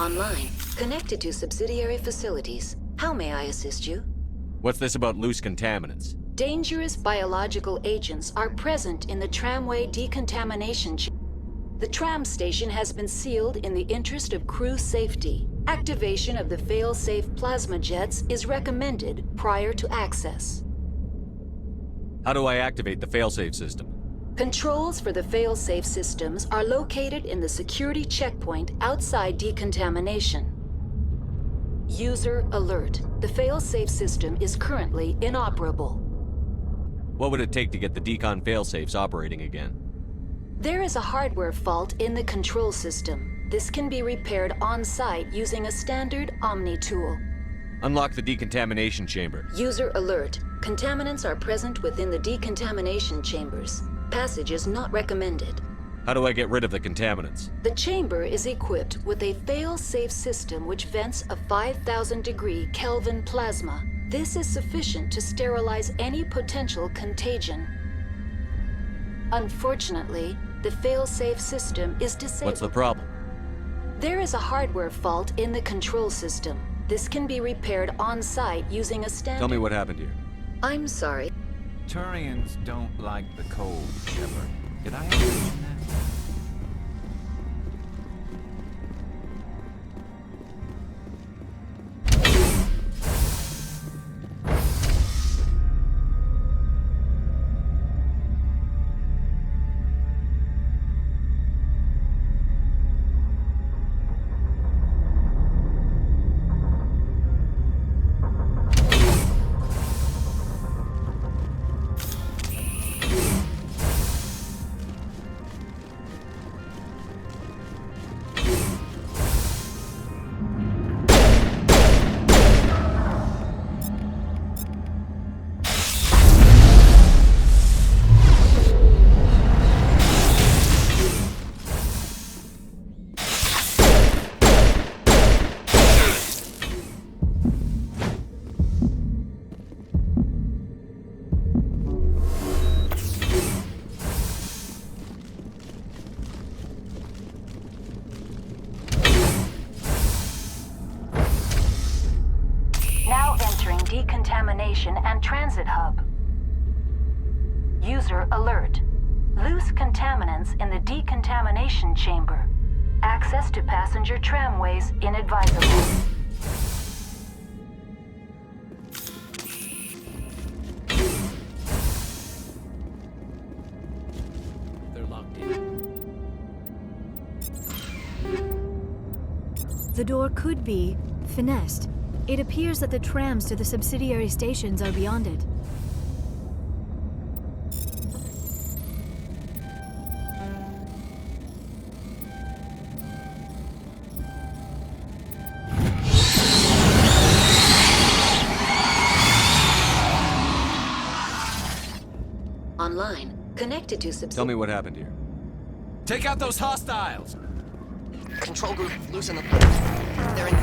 Online. Connected to subsidiary facilities. How may I assist you? What's this about loose contaminants? Dangerous biological agents are present in the tramway decontamination chamber. The tram station has been sealed in the interest of crew safety. Activation of the fail-safe plasma jets is recommended prior to access. How do I activate the failsafe system? Controls for the fail-safe systems are located in the security checkpoint outside decontamination. User alert. The fail-safe system is currently inoperable. What would it take to get the decon failsafes operating again? There is a hardware fault in the control system. This can be repaired on-site using a standard Omni tool. Unlock the decontamination chamber. User alert. Contaminants are present within the decontamination chambers. Passage is not recommended. How do I get rid of the contaminants? The chamber is equipped with a fail-safe system which vents a 5,000-degree Kelvin plasma. This is sufficient to sterilize any potential contagion. Unfortunately, the fail-safe system is disabled. What's the problem? There is a hardware fault in the control system. This can be repaired on-site using a standard... Tell me what happened here. I'm sorry. Turians don't like the cold, Shepard. Did I ever mention that? Decontamination and transit hub. User alert. Loose contaminants in the decontamination chamber. Access to passenger tramways inadvisable. They're locked in. The door could be finessed. It appears that the trams to the subsidiary stations are beyond it. Online. Connected to subsidiary... Tell me what happened here. Take out those hostiles! Control group, loosen them. They're in...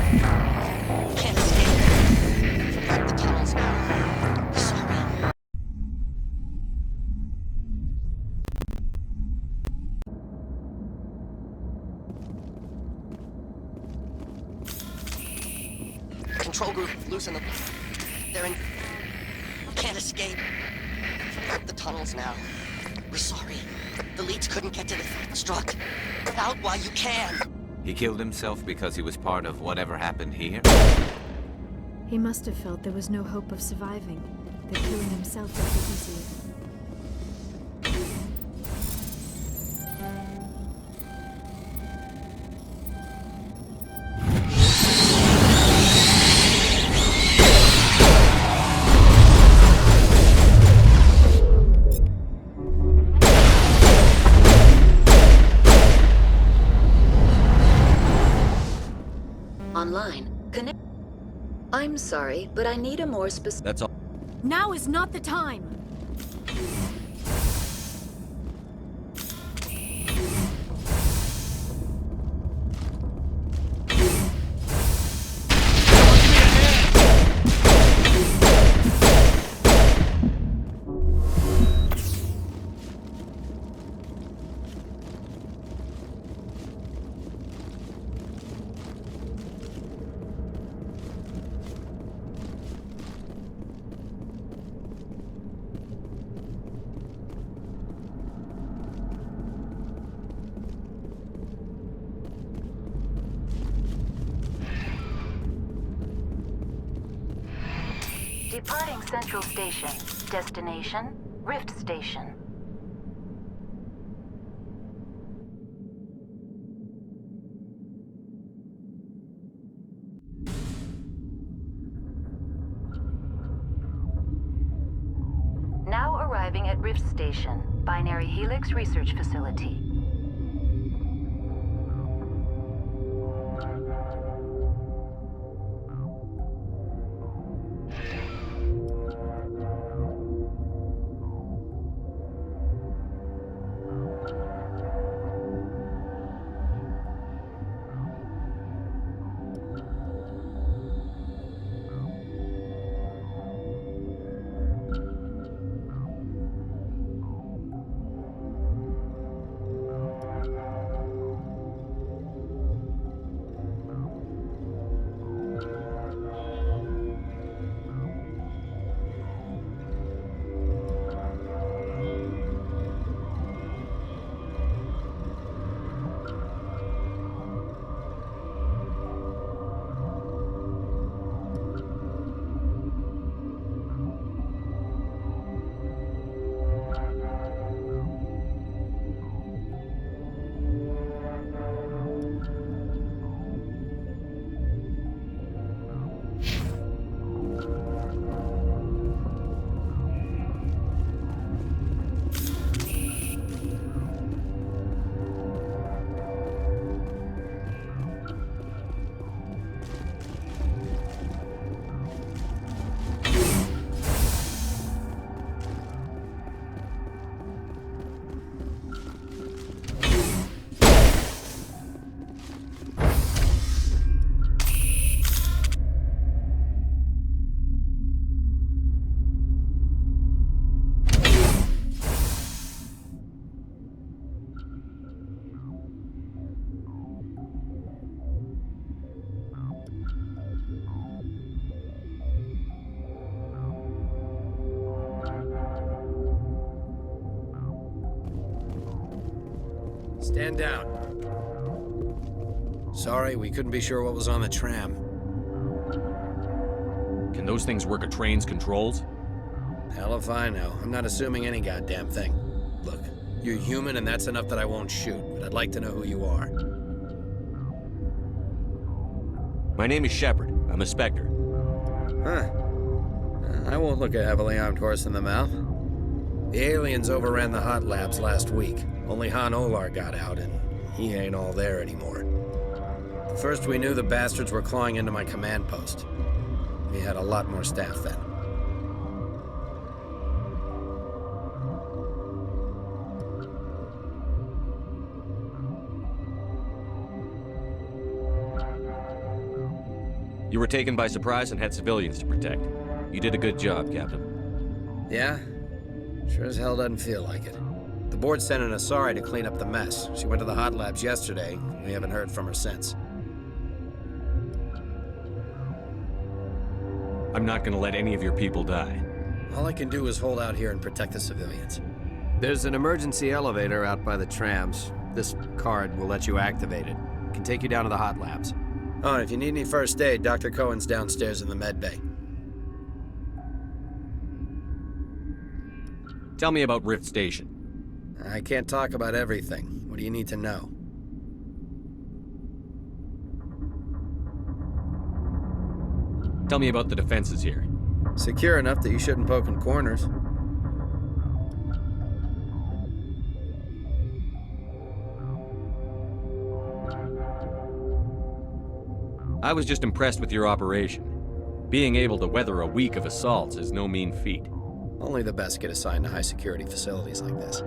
Can't escape. The tunnels now. Sorry. Control group, loosen them. They're in... Can't escape. The tunnels now. We're sorry. The leads couldn't get to the struck. Get out while you can. He killed himself because he was part of whatever happened here? He must have felt there was no hope of surviving, that killing himself would be easier. Online. Connect... I'm sorry, but I need a more specific... That's all. Now is not the time! Departing Central Station. Destination, Rift Station. Now arriving at Rift Station, Binary Helix Research Facility. Stand down. Sorry, we couldn't be sure what was on the tram. Can those things work a train's controls? Hell if I know. I'm not assuming any goddamn thing. Look, you're human and that's enough that I won't shoot, but I'd like to know who you are. My name is Shepard. I'm a Spectre. Huh. I won't look a heavily armed horse in the mouth. The aliens overran the hot labs last week. Only Han Olar got out, and he ain't all there anymore. First we knew the bastards were clawing into my command post. We had a lot more staff then. You were taken by surprise and had civilians to protect. You did a good job, Captain. Yeah? Sure as hell doesn't feel like it. The board sent an Asari to clean up the mess. She went to the hot labs yesterday. We haven't heard from her since. I'm not gonna let any of your people die. All I can do is hold out here and protect the civilians. There's an emergency elevator out by the trams. This card will let you activate it. It can take you down to the hot labs. Oh, and if you need any first aid, Dr. Cohen's downstairs in the med bay. Tell me about Rift Station. I can't talk about everything. What do you need to know? Tell me about the defenses here. Secure enough that you shouldn't poke in corners. I was just impressed with your operation. Being able to weather a week of assaults is no mean feat. Only the best get assigned to high-security facilities like this.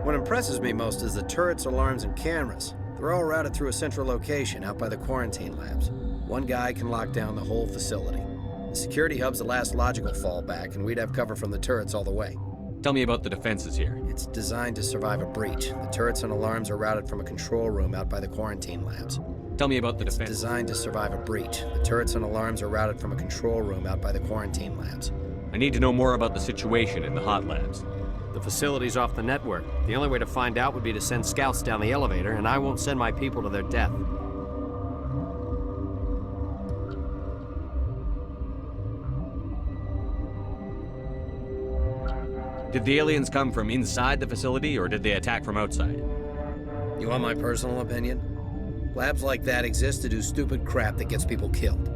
What impresses me most is the turrets, alarms, and cameras. They're all routed through a central location out by the quarantine labs. One guy can lock down the whole facility. The security hub's the last logical fallback, and we'd have cover from the turrets all the way. Tell me about the defenses here. It's designed to survive a breach. The turrets and alarms are routed from a control room out by the quarantine labs. Tell me about the It's defenses. designed to survive a breach. The turrets and alarms are routed from a control room out by the quarantine labs. I need to know more about the situation in the hot labs. The facility's off the network. The only way to find out would be to send scouts down the elevator, and I won't send my people to their death. Did the aliens come from inside the facility, or did they attack from outside? You want my personal opinion? Labs like that exist to do stupid crap that gets people killed.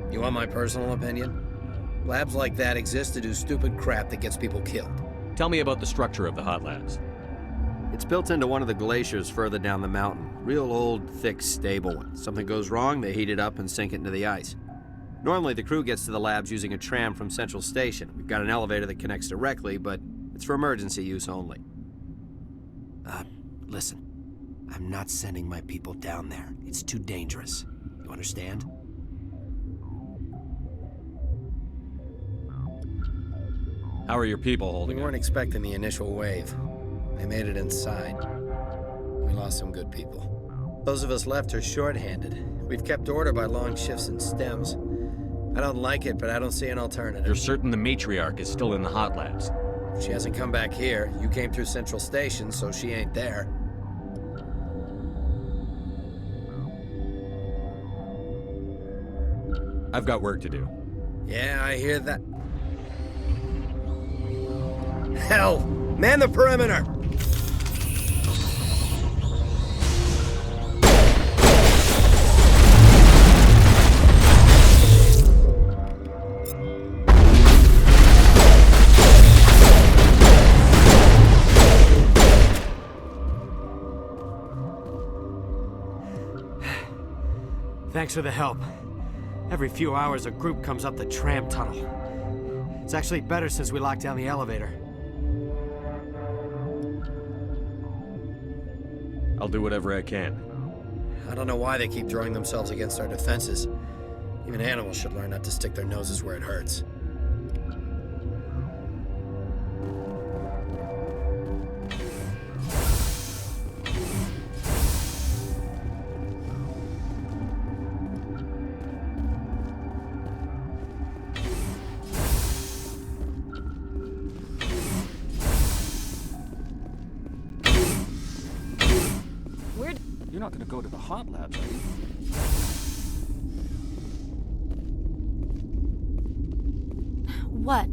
You want my personal opinion? Labs like that exist to do stupid crap that gets people killed. Tell me about the structure of the hot labs. It's built into one of the glaciers further down the mountain. Real old, thick, stable one. Something goes wrong, they heat it up and sink it into the ice. Normally, the crew gets to the labs using a tram from Central Station. We've got an elevator that connects directly, but it's for emergency use only. Listen. I'm not sending my people down there. It's too dangerous. You understand? How are your people holding We up? weren't expecting the initial wave. They made it inside. We lost some good people. Those of us left are short-handed. We've kept order by long shifts and stems. I don't like it, but I don't see an alternative. You're certain the matriarch is still in the hot labs? She hasn't come back here. You came through Central Station, so she ain't there. I've got work to do. Yeah, I hear that. Hell! Man the perimeter! Thanks for the help. Every few hours, a group comes up the tram tunnel. It's actually better since we locked down the elevator. I'll do whatever I can. I don't know why they keep throwing themselves against our defenses. Even animals should learn not to stick their noses where it hurts. You're not gonna go to the hot labs, are you? What?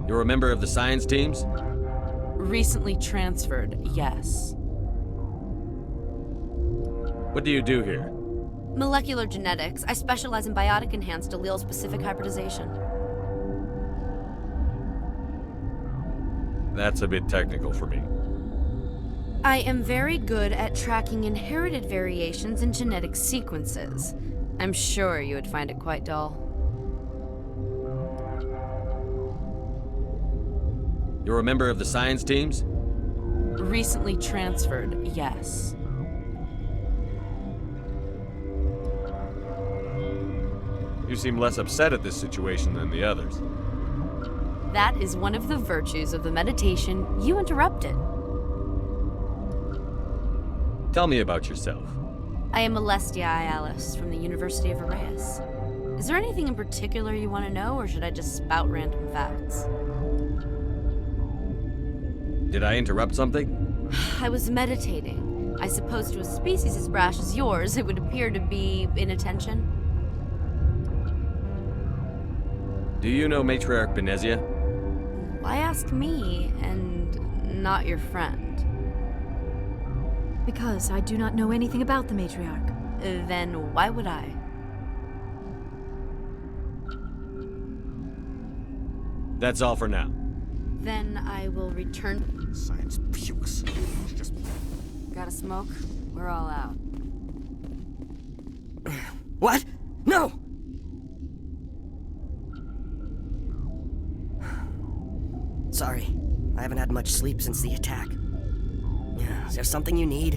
You're a member of the science teams? Recently transferred, yes. What do you do here? Molecular genetics. I specialize in biotic-enhanced allele-specific hybridization. That's a bit technical for me. I am very good at tracking inherited variations in genetic sequences. I'm sure you would find it quite dull. You're a member of the science teams? Recently transferred, yes. You seem less upset at this situation than the others. That is one of the virtues of the meditation you interrupted. Tell me about yourself. I am Alestia Alice from the University of Arraeus. Is there anything in particular you want to know, or should I just spout random facts? Did I interrupt something? I was meditating. I suppose to a species as brash as yours, it would appear to be inattention. Do you know Matriarch Benezia? Why ask me, and not your friend? Because I do not know anything about the matriarch. Then why would I? That's all for now. Then I will return. Science pukes. Just Got a smoke? We're all out. What? No! Sorry. I haven't had much sleep since the attack. Is there something you need?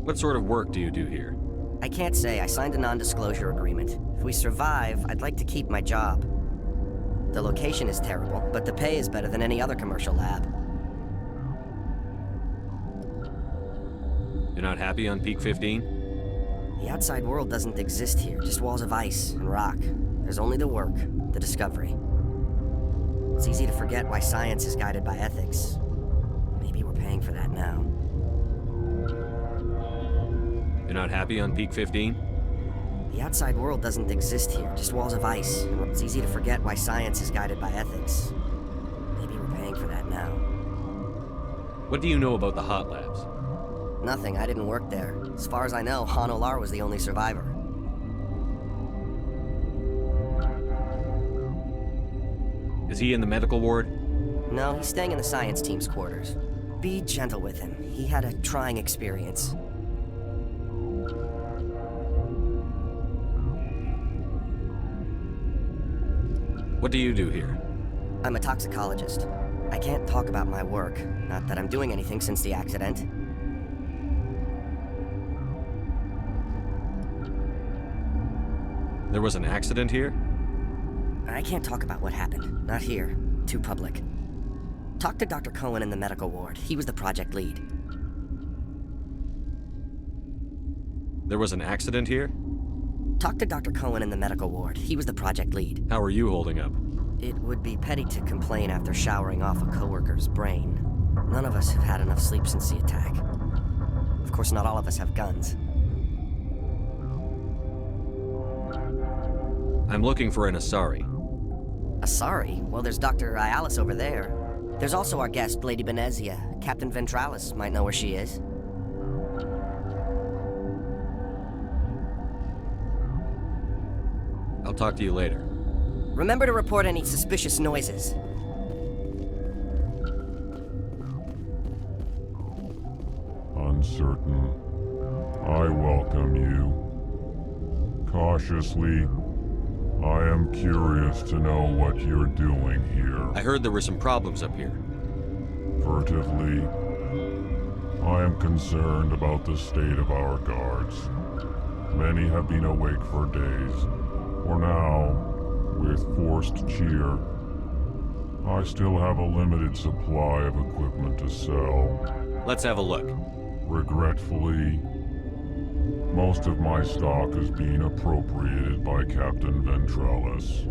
What sort of work do you do here? I can't say. I signed a non-disclosure agreement. If we survive, I'd like to keep my job. The location is terrible, but the pay is better than any other commercial lab. You're not happy on Peak 15? The outside world doesn't exist here, just walls of ice and rock. There's only the work, the discovery. It's easy to forget why science is guided by ethics. Maybe we're paying for that now. You're not happy on Peak 15? The outside world doesn't exist here, just walls of ice. It's easy to forget why science is guided by ethics. Maybe we're paying for that now. What do you know about the hot labs? Nothing, I didn't work there. As far as I know, Han Olar was the only survivor. Is he in the medical ward? No, he's staying in the science team's quarters. Be gentle with him. He had a trying experience. What do you do here? I'm a toxicologist. I can't talk about my work. Not that I'm doing anything since the accident. There was an accident here? I can't talk about what happened. Not here. Too public. Talk to Dr. Cohen in the medical ward. He was the project lead. There was an accident here? Talk to Dr. Cohen in the medical ward. He was the project lead. How are you holding up? It would be petty to complain after showering off a coworker's brain. None of us have had enough sleep since the attack. Of course, not all of us have guns. I'm looking for an Asari. Asari? Well, there's Dr. Ayalis over there. There's also our guest, Lady Benezia. Captain Ventralis might know where she is. I'll talk to you later. Remember to report any suspicious noises. Uncertain. I welcome you. Cautiously, I am curious to know what you're doing here. I heard there were some problems up here. Furtively, I am concerned about the state of our guards. Many have been awake for days. For now, with forced cheer, I still have a limited supply of equipment to sell. Let's have a look. Regretfully, most of my stock is being appropriated by Captain Ventralis.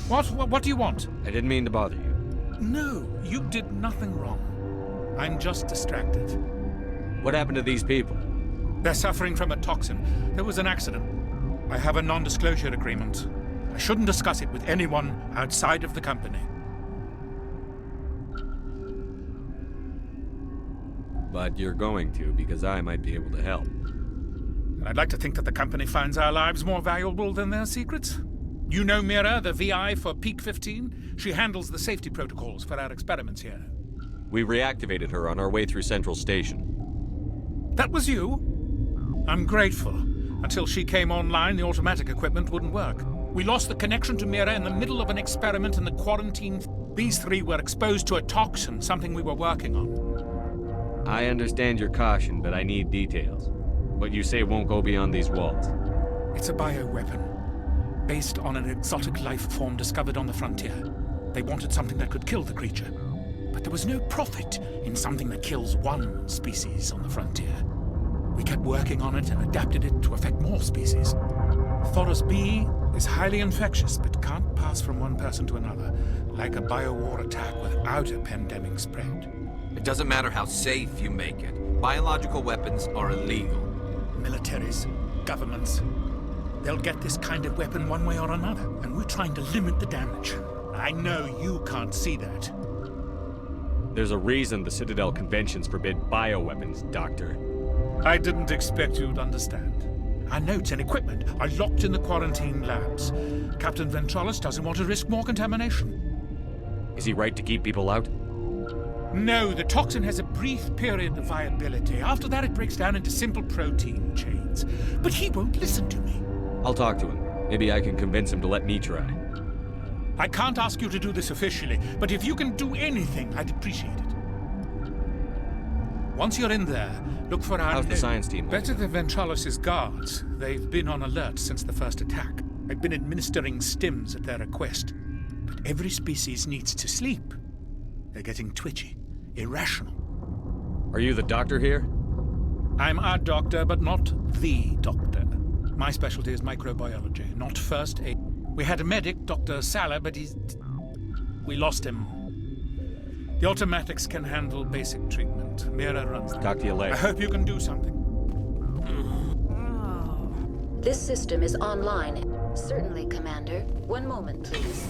What do you want? I didn't mean to bother you. No, you did nothing wrong. I'm just distracted. What happened to these people? They're suffering from a toxin. There was an accident. I have a non-disclosure agreement. I shouldn't discuss it with anyone outside of the company. But you're going to, because I might be able to help. And I'd like to think that the company finds our lives more valuable than their secrets. You know Mira, the VI for Peak 15? She handles the safety protocols for our experiments here. We reactivated her on our way through Central Station. That was you? I'm grateful. Until she came online, the automatic equipment wouldn't work. We lost the connection to Mira in the middle of an experiment in the quarantine. These three were exposed to a toxin, something we were working on. I understand your caution, but I need details. What you say won't go beyond these walls. It's a bioweapon, based on an exotic life form discovered on the frontier. They wanted something that could kill the creature. But there was no profit in something that kills one species on the frontier. We kept working on it and adapted it to affect more species. Thoros B is highly infectious, but can't pass from one person to another, like a biowar attack without a pandemic spread. It doesn't matter how safe you make it. Biological weapons are illegal. Militaries, governments, they'll get this kind of weapon one way or another, and we're trying to limit the damage. I know you can't see that. There's a reason the Citadel conventions forbid bioweapons, Doctor. I didn't expect you'd understand. Our notes and equipment are locked in the quarantine labs. Captain Ventralis doesn't want to risk more contamination. Is he right to keep people out? No, the toxin has a brief period of viability. After that, it breaks down into simple protein chains. But he won't listen to me. I'll talk to him. Maybe I can convince him to let me try. I can't ask you to do this officially, but if you can do anything, I'd appreciate it. Once you're in there, look for our... How's the science team? Better than Ventralis' guards. They've been on alert since the first attack. I've been administering stims at their request. But every species needs to sleep. They're getting twitchy, irrational. Are you the doctor here? I'm our doctor, but not the doctor. My specialty is microbiology, not first aid. We had a medic, Dr. Salah, but we lost him. The automatics can handle basic treatment. Mira runs them. Talk to you later. I hope you can do something. This system is online. Certainly, Commander. One moment, please.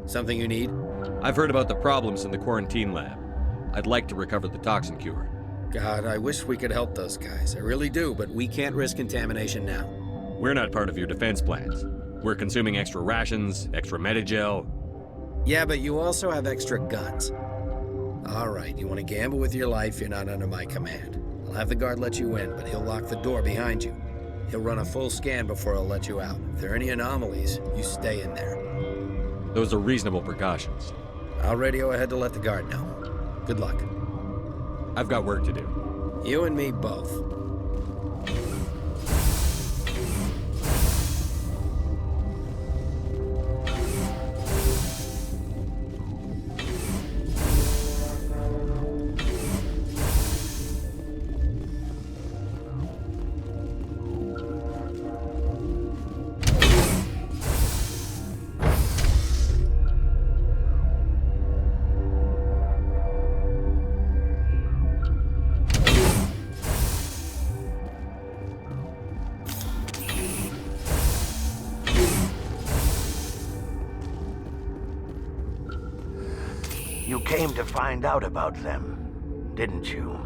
Something you need? I've heard about the problems in the quarantine lab. I'd like to recover the toxin cure. God, I wish we could help those guys. I really do, but We can't risk contamination now. We're not part of your defense plans. We're consuming extra rations, extra Metagel. yeah, but you also have extra guns. All right, you want to gamble with your life, you're not under my command. I'll have the guard let you in, but he'll lock the door behind you. He'll run a full scan before he'll let you out. If there are any anomalies, you stay in there. Those are reasonable precautions. I'll radio ahead to let the guard know. Good luck. I've got work to do. You and me both. came to find out about them, didn't you?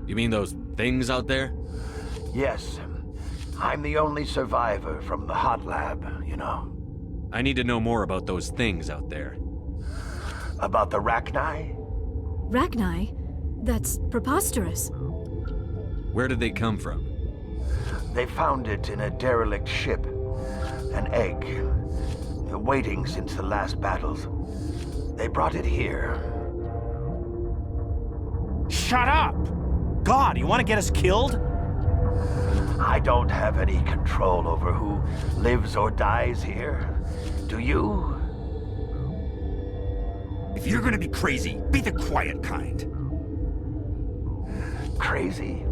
You mean those things out there? Yes. I'm the only survivor from the hot lab, you know. I need to know more about those things out there. About the Rachni? Rachni? That's preposterous. Where did they come from? They found it in a derelict ship. An egg. Waiting since the last battles. They brought it here. Shut up! God, you want to get us killed? I don't have any control over who lives or dies here. Do you? If you're gonna be crazy, be the quiet kind. Crazy?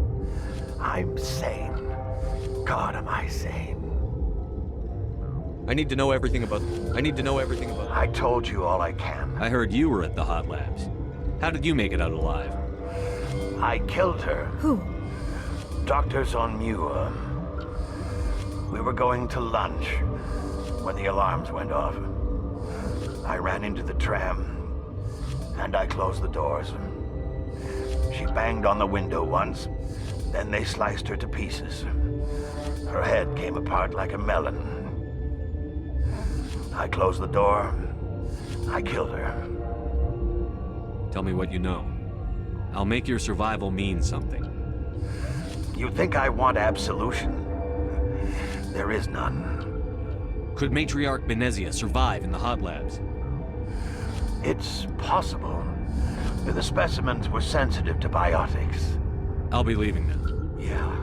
I'm sane. God, am I sane? I need to know everything about... I told you all I can. I heard you were at the hot labs. How did you make it out alive? I killed her. Who? Doctors on Muir. We were going to lunch when the alarms went off. I ran into the tram, and I closed the doors. She banged on the window once, then they sliced her to pieces. Her head came apart like a melon. I closed the door. I killed her. Tell me what you know. I'll make your survival mean something. You think I want absolution? There is none. Could Matriarch Benezia survive in the hot labs? It's possible. The specimens were sensitive to biotics. I'll be leaving now. Yeah.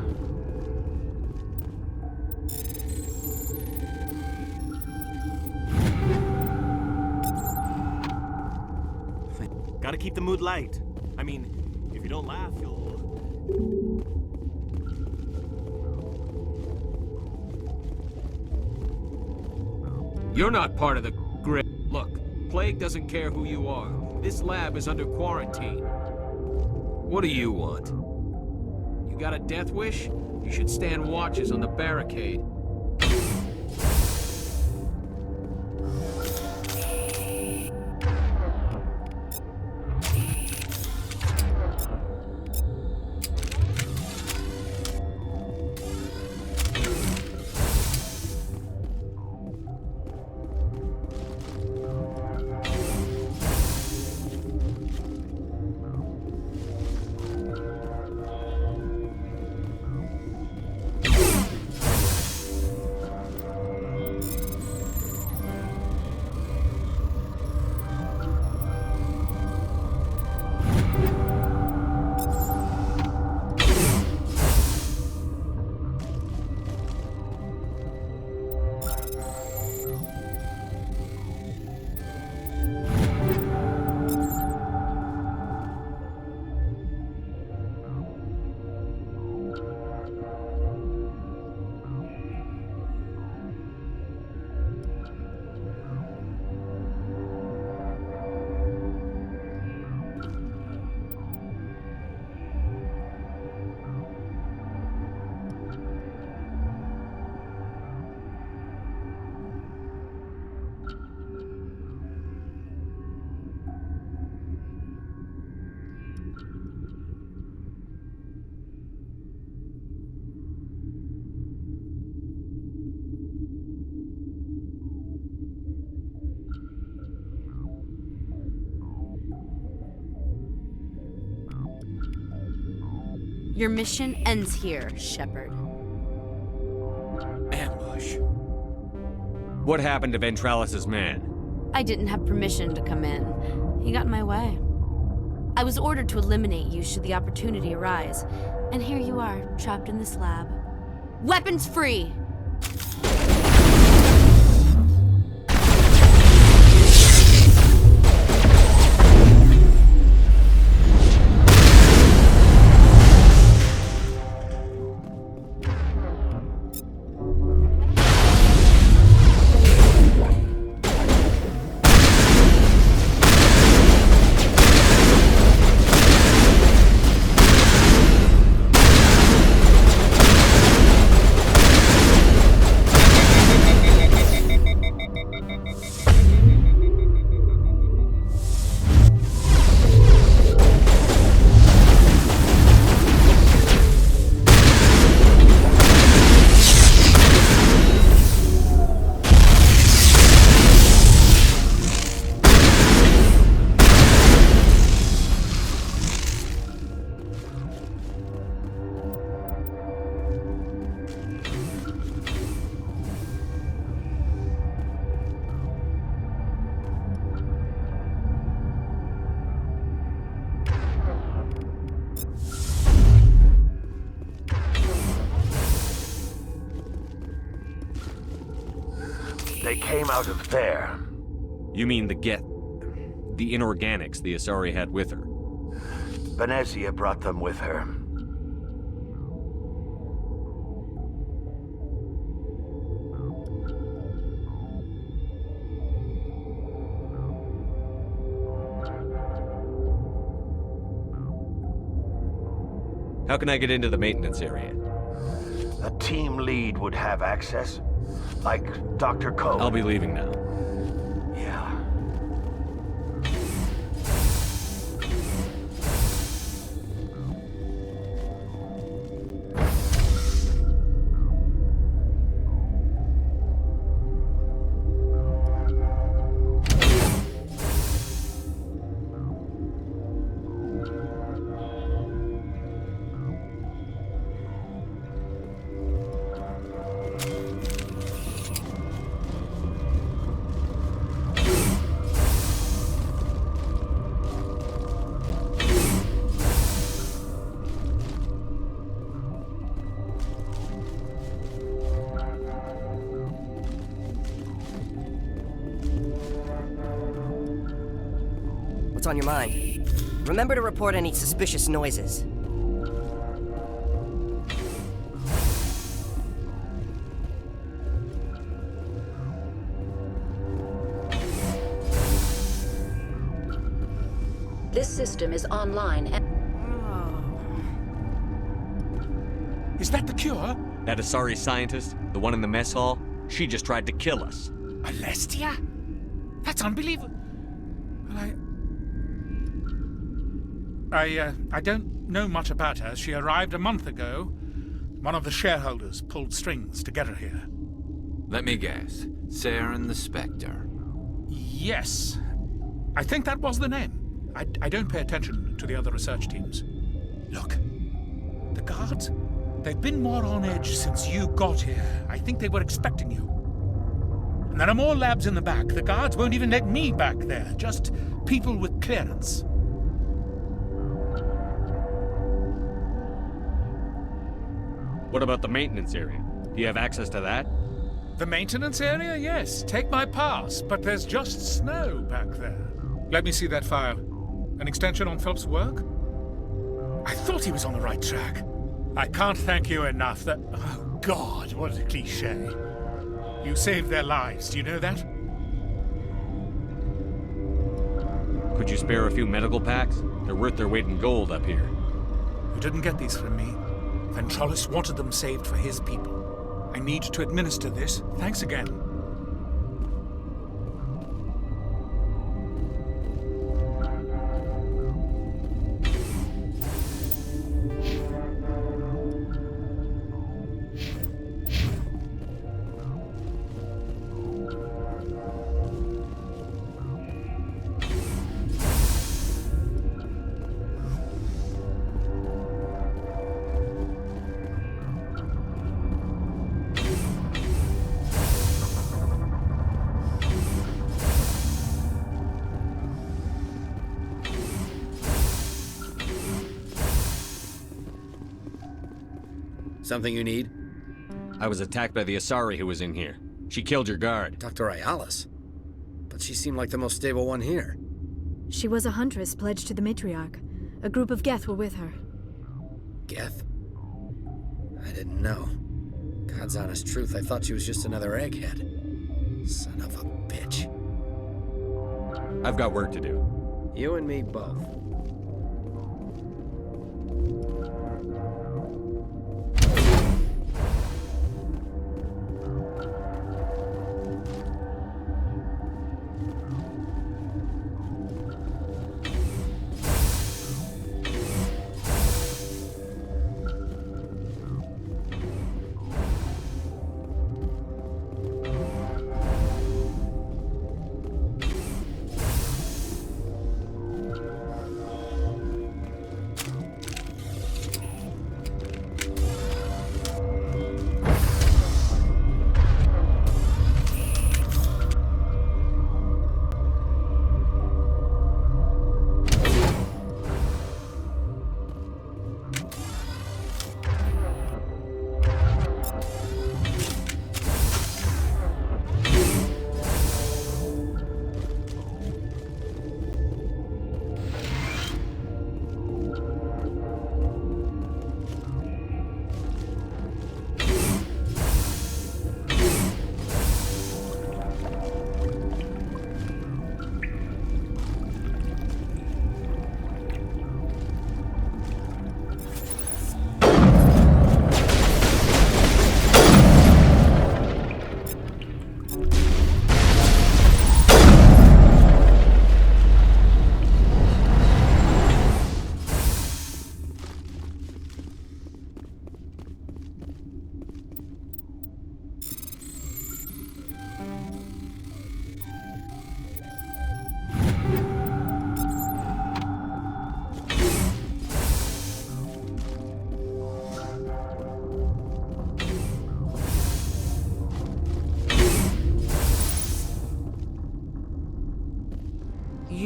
Gotta keep the mood light. I mean, if you don't laugh, you'll... You're not part of the grip. Look, Plague doesn't care who you are. This lab is under quarantine. What do you want? You got a death wish? You should stand watches on the barricade. Your mission ends here, Shepard. Ambush. What happened to Ventralis's man? I didn't have permission to come in. He got in my way. I was ordered to eliminate you should the opportunity arise. And here you are, trapped in this lab. Weapons free! They came out of there. You mean the inorganics the Asari had with her? Benezia brought them with her. How can I get into the maintenance area? A team lead would have access, like Dr. Cole. I'll be leaving now. Yeah. What's on your mind? Remember to report any suspicious noises. This system is online and... Is that the cure? That Asari scientist, the one in the mess hall, she just tried to kill us. Alestia? That's unbelievable. Well, I don't know much about her. She arrived a month ago. One of the shareholders pulled strings to get her here. Let me guess. Saren the Spectre. Yes. I think that was the name. I don't pay attention to the other research teams. Look, the guards, they've been more on edge since you got here. I think they were expecting you. And there are more labs in the back. The guards won't even let me back there. Just people with clearance. What about the maintenance area? Do you have access to that? The maintenance area? Yes. Take my pass. But there's just snow back there. Let me see that file. An extension on Phelps' work? I thought he was on the right track. I can't thank you enough that... Oh, God, what a cliché. You saved their lives, do you know that? Could you spare a few medical packs? They're worth their weight in gold up here. You didn't get these from me. Ventrollis wanted them saved for his people. I need to administer this. Thanks again. Something you need? I was attacked by the Asari who was in here. She killed your guard. Dr. Ayalis? But she seemed like the most stable one here. She was a huntress pledged to the matriarch. A group of Geth were with her. Geth? I didn't know. God's honest truth, I thought she was just another egghead. Son of a bitch. I've got work to do. You and me both.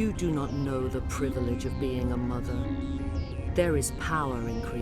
You do not know the privilege of being a mother. There is power in creation.